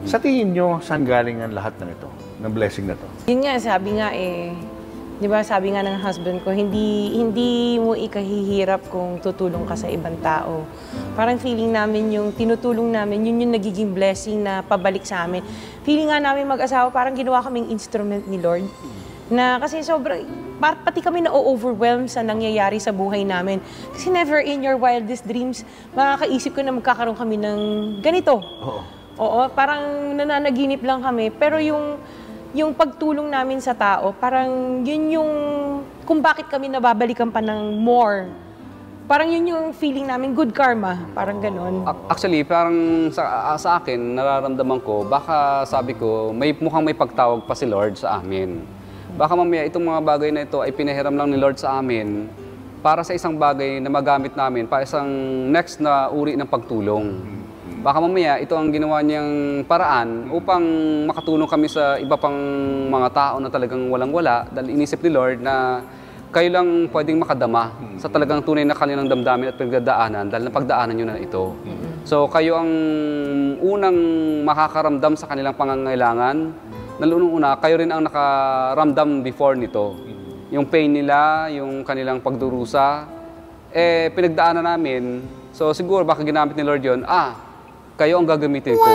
Sa tingin nyo, saan galing ang lahat ng ito, ng blessing na to? Yun nga, sabi nga di ba sabi nga ng husband ko, hindi mo ikahihirap kung tutulong ka sa ibang tao. Parang feeling namin yung tinutulong namin, yun yung nagiging blessing na pabalik sa amin. Feeling nga namin mag-asawa, parang ginawa kaming instrument ni Lord. Na kasi sobrang, pati kami na-overwhelm sa nangyayari sa buhay namin. Kasi never in your wildest dreams, makakaisip ko na magkakaroon kami ng ganito. Oo, parang nananaginip lang kami. Pero yung pagtulong namin sa tao, parang yun yung kung bakit kami nababalikan pa ng more. Parang yun yung feeling namin, good karma, parang ganon. Actually, parang sa akin, nararamdaman ko, baka sabi ko, mukhang may pagtawag pa si Lord sa amin. Baka mamaya itong mga bagay na ito ay pinahiram lang ni Lord sa amin para sa isang bagay na magamit namin, para isang next na uri ng pagtulong. Baka mamaya ito ang ginawa niyang paraan upang makatulong kami sa iba pang mga tao na talagang walang-wala dahil inisip ni Lord na kayo lang pwedeng makadama sa talagang tunay na kanilang damdamin at pinagdadaanan dahil napagdaanan nyo na ito. So kayo ang unang makakaramdam sa kanilang pangangailangan. Nalunong-una, kayo rin ang nakaramdam before nito. Yung pain nila, yung kanilang pagdurusa, pinagdaanan namin. So siguro baka ginamit ni Lord yun, kayo ang gagamitin ko